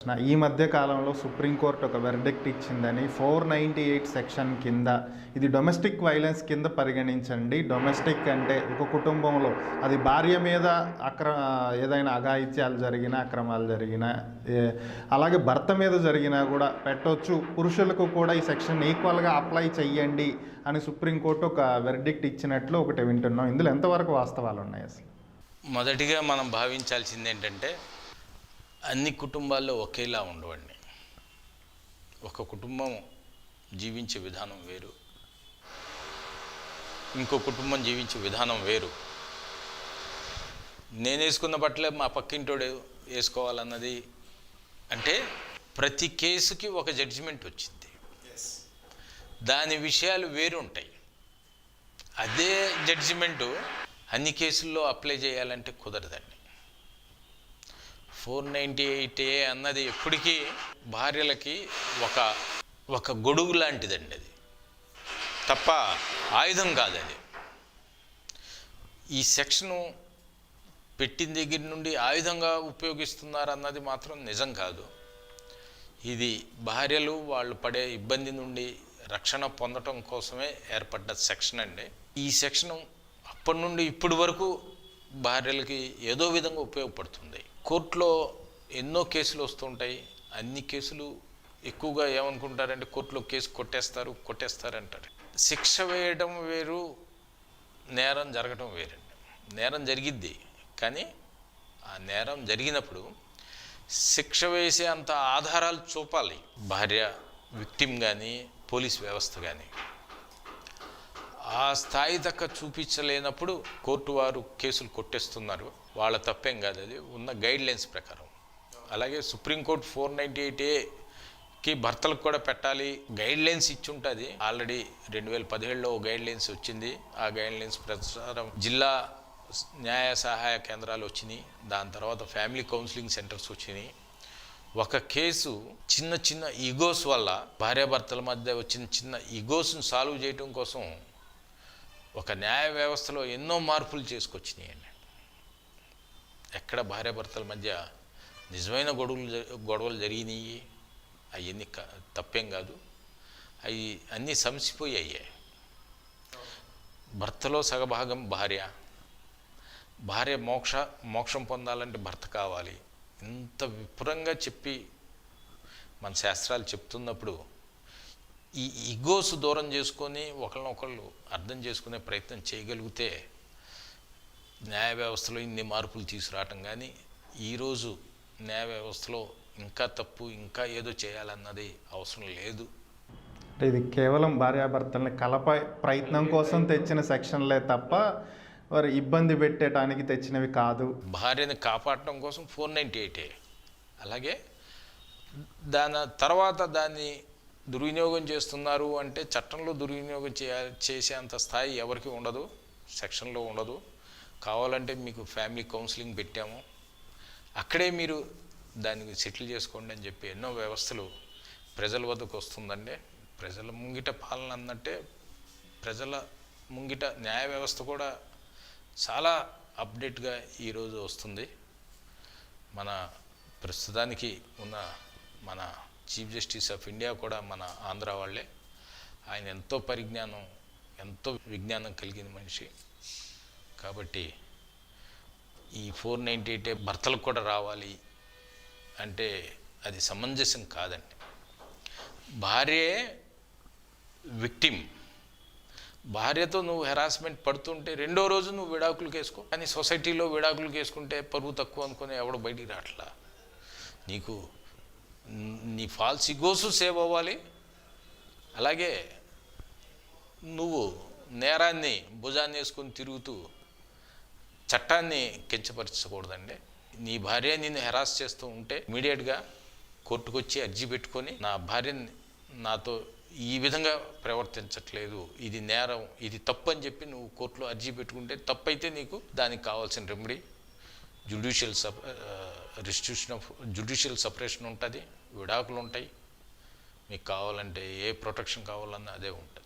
ప్రశ్న. ఈ మధ్య కాలంలో సుప్రీంకోర్టు ఒక వెర్డిక్ట్ ఇచ్చిందని 498 సెక్షన్ కింద ఇది డొమెస్టిక్ వైలెన్స్ కింద పరిగణించండి. డొమెస్టిక్ అంటే ఒక కుటుంబంలో అది భార్య మీద ఏదైనా అఘాయిత్యాలు జరిగినా, అక్రమాలు జరిగినా, అలాగే భర్త మీద జరిగినా కూడా పెట్టవచ్చు. పురుషులకు కూడా ఈ సెక్షన్ ఈక్వల్గా అప్లై చెయ్యండి అని సుప్రీంకోర్టు ఒక వెర్డిక్ట్ ఇచ్చినట్లు ఒకటి వింటున్నాం. ఇందులో ఎంతవరకు వాస్తవాలు ఉన్నాయి అసలు? మొదటిగా మనం భావించాల్సింది ఏంటంటే, అన్ని కుటుంబాల్లో ఒకేలా ఉండవండి. ఒక కుటుంబం జీవించే విధానం వేరు, ఇంకో కుటుంబం జీవించే విధానం వేరు. నేను వేసుకున్న బట్టలే మా పక్కింటోడు వేసుకోవాలన్నది అంటే ప్రతి కేసుకి ఒక జడ్జిమెంట్ వచ్చింది. దాని విషయాలు వేరు ఉంటాయి. అదే జడ్జిమెంటు అన్ని కేసుల్లో అప్లై చేయాలంటే కుదరదండి. 498A అన్నది ఎప్పటికీ భార్యలకి ఒక గొడుగు లాంటిదండి. అది తప్ప ఆయుధం కాదు. అది ఈ సెక్షను పెట్టిన దగ్గర నుండి ఆయుధంగా ఉపయోగిస్తున్నారు అన్నది మాత్రం నిజం కాదు. ఇది భార్యలు వాళ్ళు పడే ఇబ్బంది నుండి రక్షణ పొందటం కోసమే ఏర్పడ్డ సెక్షన్ అండి. ఈ సెక్షను అప్పటి నుండి ఇప్పటి వరకు భార్యలకి ఏదో విధంగా ఉపయోగపడుతుంది. కోర్టులో ఎన్నో కేసులు వస్తుంటాయి. అన్ని కేసులు ఎక్కువగా ఏమనుకుంటారంటే కోర్టులో కేసు కొట్టేస్తారంటారు. శిక్ష వేయడం వేరు, నేరం జరగడం వేరండి. నేరం జరిగిద్ది, కానీ ఆ నేరం జరిగినప్పుడు శిక్ష వేసే అంత ఆధారాలు చూపాలి భార్య, విక్టిమ్ కానీ పోలీస్ వ్యవస్థ కానీ. ఆ స్థాయి దాకా చూపించలేనప్పుడు కోర్టు వారు కేసులు కొట్టేస్తున్నారు. వాళ్ళ తప్పేం కాదు, అది ఉన్న గైడ్లైన్స్ ప్రకారం. అలాగే సుప్రీంకోర్టు 498Aకి భర్తలకు కూడా పెట్టాలి గైడ్లైన్స్ ఇచ్చి ఉంటుంది. ఆల్రెడీ 2017లో గైడ్లైన్స్ వచ్చింది. ఆ గైడ్లైన్స్ ప్రకారం జిల్లా న్యాయ సహాయ కేంద్రాలు వచ్చినాయి. దాని తర్వాత ఫ్యామిలీ కౌన్సిలింగ్ సెంటర్స్ వచ్చినాయి. ఒక కేసు చిన్న ఈగోస్ వల్ల, భార్యాభర్తల మధ్య వచ్చిన చిన్న ఈగోస్ను సాల్వ్ చేయడం కోసం ఒక న్యాయ వ్యవస్థలో ఎన్నో మార్పులు చేసుకొచ్చినాయండి. ఎక్కడ భార్యాభర్తల మధ్య నిజమైన గొడవలు జరిగినాయి, అవన్నీ తప్పేం కాదు. అవి అన్నీ సమసిపోయాయి. భర్తలో సగభాగం భార్య మోక్షం పొందాలంటే భర్త కావాలి. ఇంత విపురంగా చెప్పి మన శాస్త్రాలు చెప్తున్నప్పుడు ఈ ఈగోస్ దూరం చేసుకొని ఒకళ్ళనొకళ్ళు అర్థం చేసుకునే ప్రయత్నం చేయగలిగితే న్యాయ వ్యవస్థలో ఇన్ని మార్పులు తీసుకురావటం. కానీ ఈరోజు న్యాయ వ్యవస్థలో ఇంకా తప్పు, ఇంకా ఏదో చేయాలన్నది అవసరం లేదు. ఇది కేవలం భార్యాభర్తల్ని కలప ప్రయత్నం కోసం తెచ్చిన సెక్షన్లే తప్ప వారు ఇబ్బంది పెట్టడానికి తెచ్చినవి కాదు. భార్యని కాపాడటం కోసం 498A. అలాగే దాని తర్వాత దాన్ని దుర్వినియోగం చేస్తున్నారు అంటే చట్టంలో దుర్వినియోగం చేసే అంత స్థాయి ఎవరికి ఉండదు, సెక్షన్లో ఉండదు. కావాలంటే మీకు ఫ్యామిలీ కౌన్సిలింగ్ పెట్టాము, అక్కడే మీరు దానికి సెటిల్ చేసుకోండి అని చెప్పి ఎన్నో వ్యవస్థలు ప్రజల వద్దకు వస్తుందండి. ప్రజల ముంగిట పాలన అన్నట్టే ప్రజల ముంగిట న్యాయ వ్యవస్థ కూడా చాలా అప్డేట్గా ఈరోజు వస్తుంది. మన ప్రస్తుతానికి ఉన్న మన చీఫ్ జస్టిస్ ఆఫ్ ఇండియా కూడా మన ఆంధ్ర వాళ్ళే. ఆయన ఎంతో పరిజ్ఞానం, ఎంతో విజ్ఞానం కలిగిన మనిషి. కాబట్టి ఈ 498A భర్తలకు కూడా రావాలి అంటే అది సమంజసం కాదండి. భార్యే విక్టిమ్. భార్యతో నువ్వు హెరాస్మెంట్ పడుతుంటే రెండో రోజు నువ్వు విడాకులు వేసుకో. కానీ సొసైటీలో విడాకులు వేసుకుంటే పరువు తక్కువ అనుకుని ఎవడో బయటికి రావట్లా. నీకు నీ ఫాల్స్ ఈగోసు సేవ్ అవ్వాలి. అలాగే నువ్వు నేరాన్ని భుజాన్ని వేసుకొని తిరుగుతూ చట్టాన్ని కించపరచకూడదండి. నీ భార్య నిన్ను హెరాస్ చేస్తూ ఉంటే ఇమీడియట్గా కోర్టుకు వచ్చి అర్జీ పెట్టుకొని, నా భార్యని నాతో ఈ విధంగా ప్రవర్తించట్లేదు, ఇది నేరం, ఇది తప్పు అని చెప్పి నువ్వు కోర్టులో అర్జీ పెట్టుకుంటే, తప్పైతే నీకు దానికి కావాల్సిన రెమెడీ జ్యుడిషియల్ సపరేషన్ ఉంటుంది, విడాకులు ఉంటాయి. మీకు కావాలంటే ఏ ప్రొటెక్షన్ కావాలన్నా అదే ఉంటుంది.